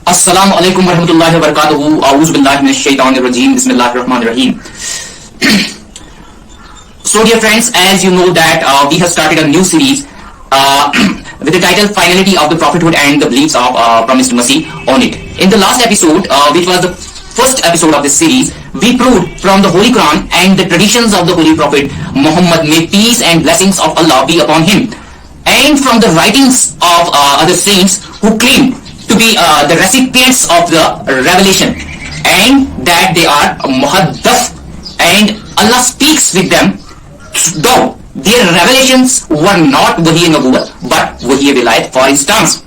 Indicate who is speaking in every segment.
Speaker 1: Assalamu alaikum warahmatullahi wabarakatuh. A'udhu billahi minash shaitanir rajim. Bismillahir rahmanir rahim. So dear friends, as you know that we have started a new series with the title Finality of the Prophethood and the Beliefs of Promised Mercy on it. In the last episode, which was the first episode of this series, we proved from the Holy Quran and the traditions of the Holy Prophet Muhammad, may peace and blessings of Allah be upon him, and from the writings of other saints who claim to be the recipients of the revelation, and that they are Muhadath, and Allah speaks with them, though their revelations were not Wahiy Nabuwat but Wahiy Wilayat. For instance,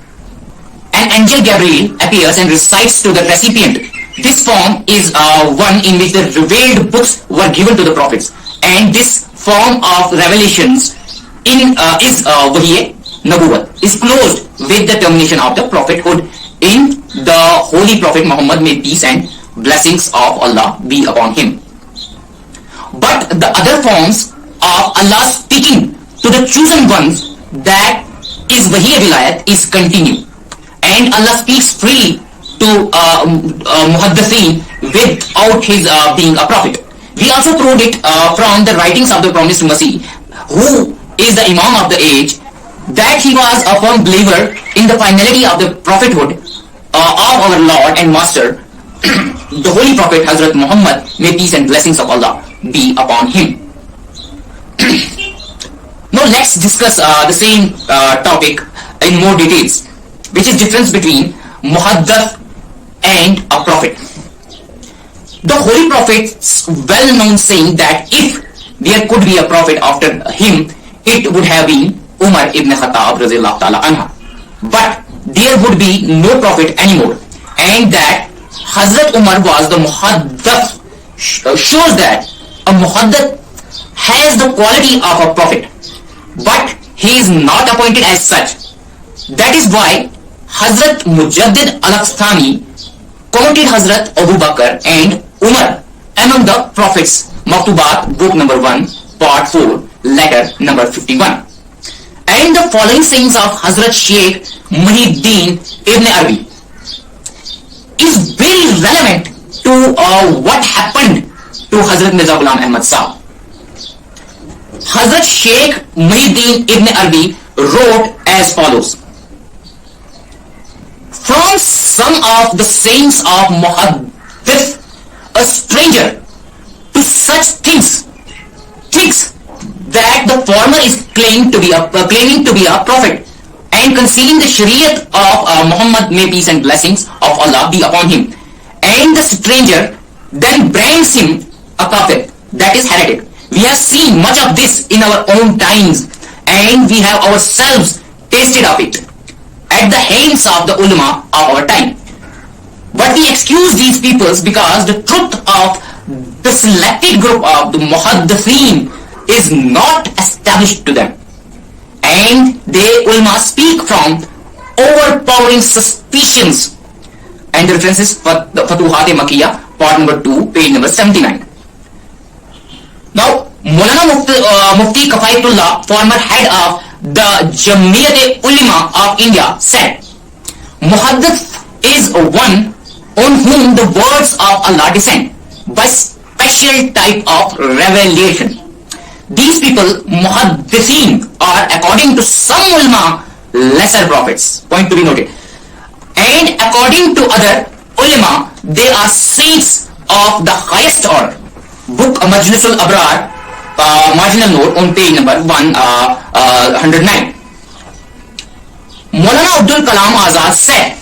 Speaker 1: an angel Gabriel appears and recites to the recipient. This form is one in which the revealed books were given to the prophets, and this form of revelations is Wahiy Nabuwat, is closed with the termination of the prophethood in the Holy Prophet Muhammad, may peace and blessings of Allah be upon him. But the other forms of Allah speaking to the chosen ones, that is Wahiy Wilayat, is continued, and Allah speaks freely to Muhaddathin without his being a prophet. We also proved it from the writings of the Promised Mercy, who is the Imam of the age, that he was a firm believer in the finality of the prophethood of our Lord and Master, the Holy Prophet Hazrat Muhammad, may peace and blessings of Allah be upon him. Now let's discuss the same topic in more details, which is difference between Muhadath and a prophet. The Holy Prophet's well-known saying that if there could be a prophet after him, it would have been Umar ibn Khattab radhiyallahu ta'ala anha. But there would be no prophet anymore, and that Hazrat Umar was the Muhadath shows that a Muhadath has the quality of a prophet, but he is not appointed as such. That is why Hazrat Mujaddid al-Aqstani quoted Hazrat Abu Bakr and Umar among the prophets, Maktubat, book number 1, part 4, letter number 51. And the following sayings of Hazrat Sheikh Muhyiddin Ibn Arabi is very relevant to what happened to Hazrat Mirza Ghulam Ahmad Sahib. Hazrat Sheikh Muhyiddin Ibn Arabi wrote as follows: from some of the saints of Muhaddath, a stranger to such things thinks that the former is claiming to be a prophet and concealing the Shariat of Muhammad, may peace and blessings of Allah be upon him, and the stranger then brands him a prophet, that is heretic. We have seen much of this in our own times, and we have ourselves tasted of it at the hands of the ulama of our time. But we excuse these peoples because the truth of the selected group of the Muhaddathin is not established to them, and they ulama speak from overpowering suspicions. And the reference is the Futuhat-e-Makkiyah, part number 2, page number 79. Now, Maulana Mufti Kafayatullah, former head of the Jamiyat-e-Ulama of India, said, Muhaddath is one on whom the words of Allah descend by special type of revelation. These people, Muhaddithin, are according to some ulama lesser prophets, point to be noted, and according to other ulama they are saints of the highest order. Book Majlisul Abrar, marginal note on page number 109. Maulana Abdul Kalam Azad said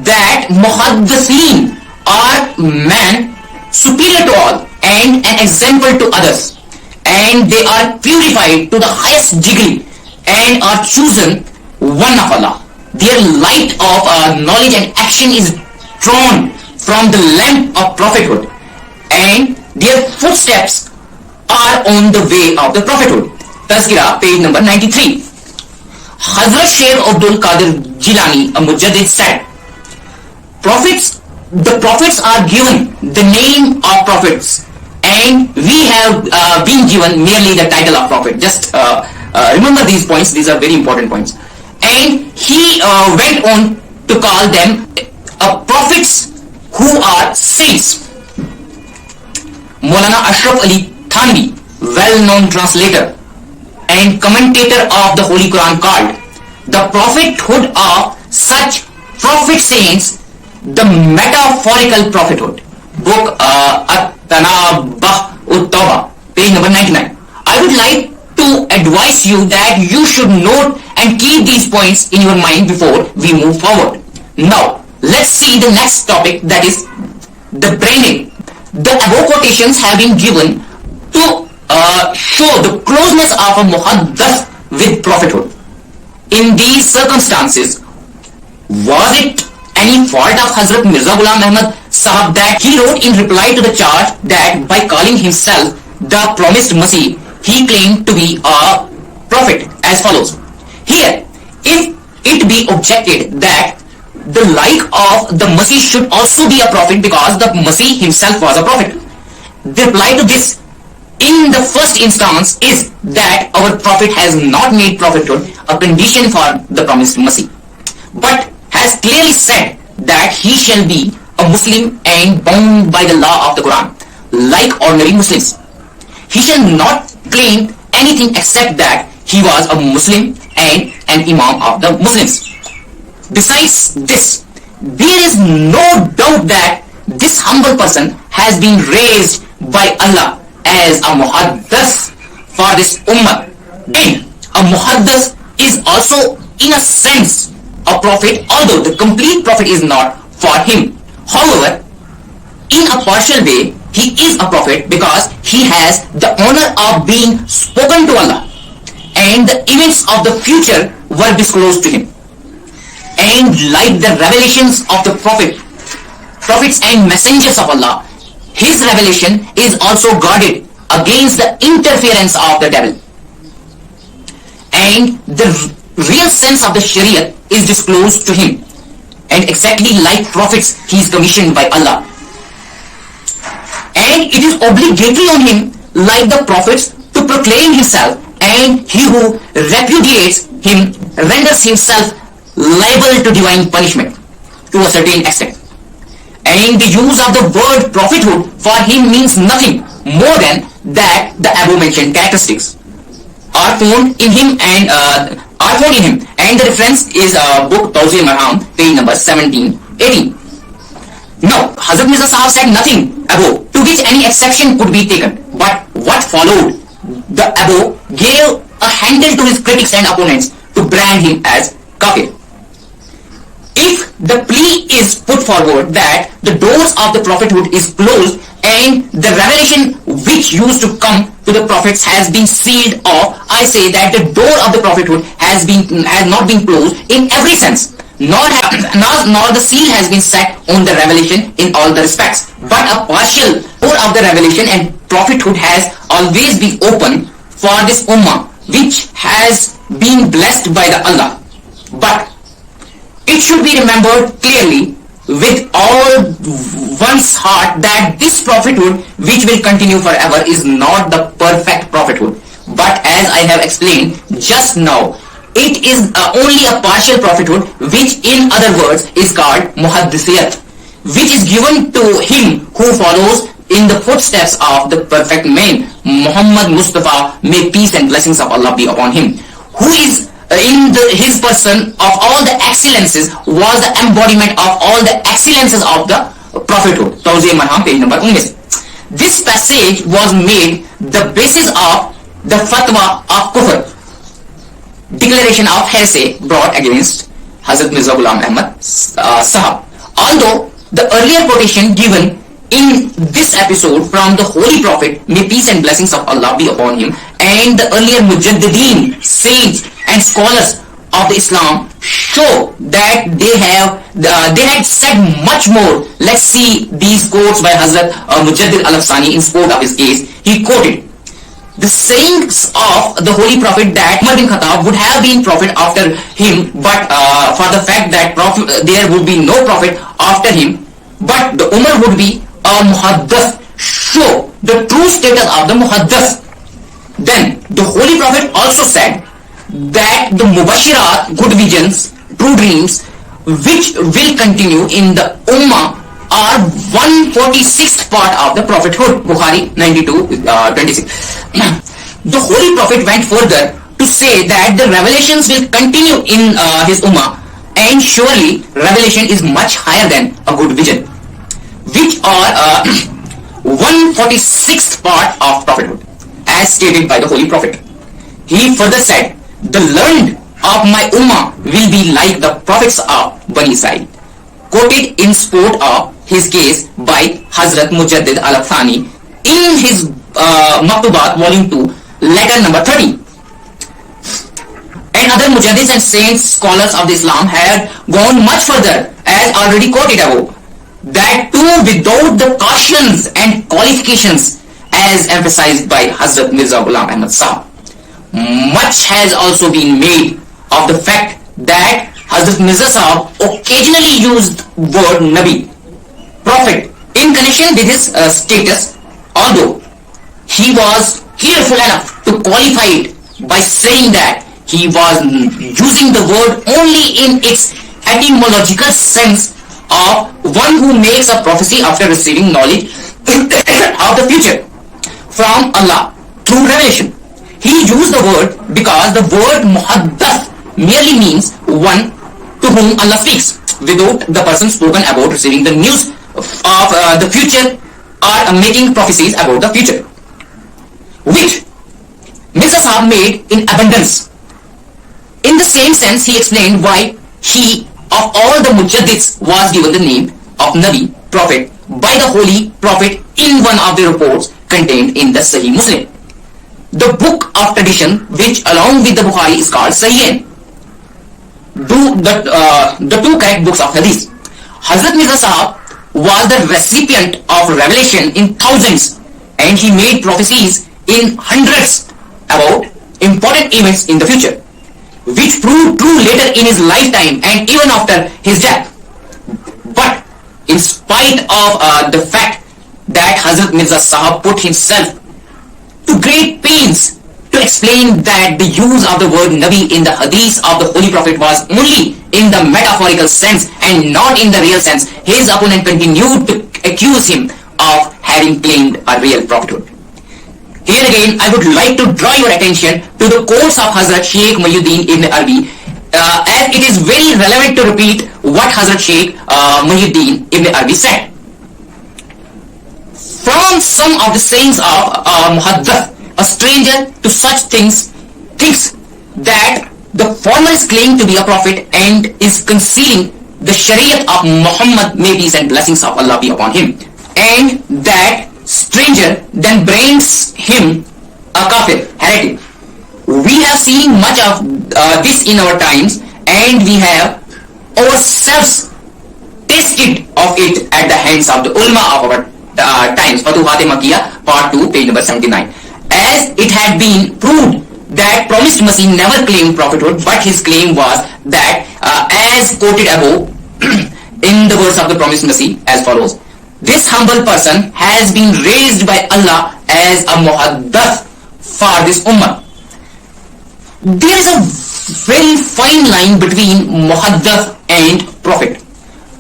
Speaker 1: that Muhaddithin are man superior to all and an example to others, and they are purified to the highest degree and are chosen one of Allah. Their light of knowledge and action is drawn from the lamp of prophethood, and their footsteps are on the way of the prophethood. Tazkira, page number 93. Hazrat Shaykh Abdul Qadir Jilani, a Mujaddid, said, the prophets are given the name of prophets, and we have been given merely the title of prophet. Just remember these points, these are very important points. And he went on to call them a prophets who are saints. Maulana Ashraf Ali Thanvi, well-known translator and commentator of the Holy Quran, called the prophethood of such prophet saints the metaphorical prophethood. Book At-Tanabah Ut-Tawbah, page number 99. I would like to advise you that you should note and keep these points in your mind before we move forward. Now, let's see the next topic, that is the branding. The above quotations have been given to show the closeness of a Muhadath with prophethood. In these circumstances, was it any fault of Hazrat Mirza Ghulam Ahmad Sahab that he wrote in reply to the charge that by calling himself the promised Masih, he claimed to be a prophet, as follows? Here, if it be objected that the like of the Masih should also be a prophet because the Masih himself was a prophet, the reply to this in the first instance is that our prophet has not made prophethood a condition for the promised Masih, but has clearly said that he shall be a Muslim and bound by the law of the Quran, like ordinary Muslims. He shall not claim anything except that he was a Muslim and an Imam of the Muslims. Besides this, there is no doubt that this humble person has been raised by Allah as a Muhadath for this Ummah. And a Muhadath is also, in a sense, a prophet, although the complete prophet is not for him. However, in a partial way, he is a prophet because he has the honor of being spoken to Allah, and the events of the future were disclosed to him. And like the revelations of the prophets and messengers of Allah, his revelation is also guarded against the interference of the devil. And the real sense of the Sharia is disclosed to him. And exactly like prophets, he is commissioned by Allah. And it is obligatory on him, like the prophets, to proclaim himself, and he who repudiates him renders himself liable to divine punishment to a certain extent. And the use of the word prophethood for him means nothing more than that the above mentioned characteristics are found in him, and the reference is book Tawzi Marham, page number 17-18. Now, Hazrat Mirza Sahab said nothing above to which any exception could be taken, but what followed the above gave a handle to his critics and opponents to brand him as kafir. If the plea is put forward that the doors of the prophethood is closed and the revelation which used to come to the prophets has been sealed off, I say that the door of the prophethood has not been closed in every sense, nor the seal has been set on the revelation in all the respects, but a partial door of the revelation and prophethood has always been open for this ummah, which has been blessed by the Allah. But it should be remembered clearly with all one's heart that this prophethood, which will continue forever, is not the perfect prophethood, but as I have explained just now, it is only a partial prophethood, which in other words is called Muhaddathiyat, which is given to him who follows in the footsteps of the perfect man, Muhammad Mustafa, may peace and blessings of Allah be upon him, who is in his person of all the excellences, was the embodiment of all the excellences of the prophethood. Tawzi Marham, page number 19. This passage was made the basis of the fatwa of kufr, declaration of heresy brought against Hazrat Mirza Ghulam Ahmad Sahab. Although the earlier quotation given in this episode from the Holy Prophet, may peace and blessings of Allah be upon him, and the earlier Mujaddideen, saints and scholars of the Islam show that they had said much more. Let's see these quotes by Hazrat Mujaddid Al-Afsani in support of his case. He quoted the sayings of the Holy Prophet that Umar bin Khattab would have been prophet after him, but for the fact that there would be no prophet after him, but the Umar would be a Muhadath, show the true status of the Muhadath. Then the Holy Prophet also said that the Mubashirat, good visions, true dreams, which will continue in the Ummah are 146th part of the prophethood. Bukhari 92:26. The Holy Prophet went further to say that the revelations will continue in his Ummah, and surely revelation is much higher than a good vision, which are 146th part of prophethood, as stated by the Holy Prophet. He further said, the learned of my Ummah will be like the prophets of Bani Israel, quoted in support of his case by Hazrat Mujaddid al-Thani in his Maktubat volume 2 letter number 30. And other Mujahdids and saints, scholars of Islam have gone much further, as already quoted above, that too without the cautions and qualifications as emphasized by Hazrat Mirza Ghulam Ahmad Sahab. Much has also been made of the fact that Hazrat Mirza Sahab occasionally used word Nabi, prophet, in connection with his status, although he was careful enough to qualify it by saying that he was using the word only in its etymological sense of one who makes a prophecy after receiving knowledge of the future from Allah through revelation. He used the word because the word Muhadath merely means one to whom Allah speaks, without the person spoken about receiving the news of the future or making prophecies about the future, which Mirza Sahab made in abundance. In the same sense, he explained why he of all the Mujaddids was given the name of Nabi, Prophet, by the Holy Prophet in one of the reports contained in the Sahih Muslim, the book of tradition which along with the Bukhari is called Sahihain, the two correct books of Hadith. Hazrat Mirza Sahab was the recipient of revelation in thousands, and he made prophecies in hundreds about important events in the future, which proved true later in his lifetime and even after his death. But in spite of the fact that Hazrat Mirza Sahab put himself to great pains to explain that the use of the word Nabi in the Hadith of the Holy Prophet was only in the metaphorical sense and not in the real sense, his opponent continued to accuse him of having claimed a real prophethood. Here again, I would like to draw your attention to the quotes of Hazrat Sheikh Muhyiddin Ibn Arabi, as it is very relevant to repeat what Hazrat Sheikh Muhyiddin Ibn Arabi said. From some of the sayings of Muhadath, a stranger to such things thinks that the former is claimed to be a prophet and is concealing the Shariat of Muhammad, may peace and blessings of Allah be upon him, and that stranger then brings him a kafir, heretic. We have seen much of this in our times, and we have ourselves tasted of it at the hands of the ulama of our times. Futuhat Makkiyah, part 2, page number 79. As it had been proved that promised Masih never claimed prophethood, but his claim was that, as quoted above in the words of the promised Masih, as follows: this humble person has been raised by Allah as a Muhadath for this Ummah. There is a very fine line between Muhadath and Prophet.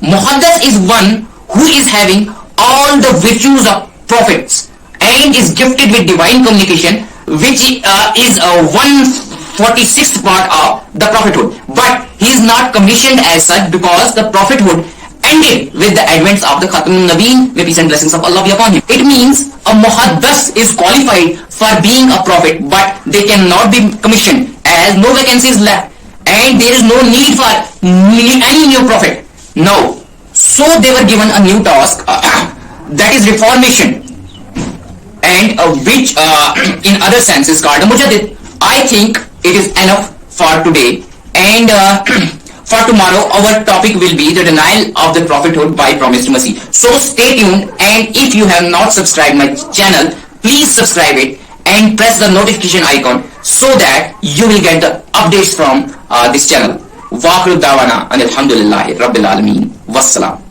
Speaker 1: Muhadath is one who is having all the virtues of prophets and is gifted with divine communication, which is a 146th part of the prophethood. But he is not commissioned as such because the prophethood ended with the advent of the Khatam Nabeen, may peace and blessings of Allah be upon him. It means a Muhadath is qualified for being a prophet, but they cannot be commissioned as no vacancies left and there is no need for any new prophet. No. So they were given a new task, that is reformation, and which in other sense is called a Mujaddid. I think it is enough for today, and for tomorrow our topic will be the denial of the prophethood by promised Masih. So stay tuned, and if you have not subscribed my channel, please subscribe it and press the notification icon so that you will get the updates from this channel. Wa akhiru da'wana alhamdulillahi rabbil alameen. Wassalam.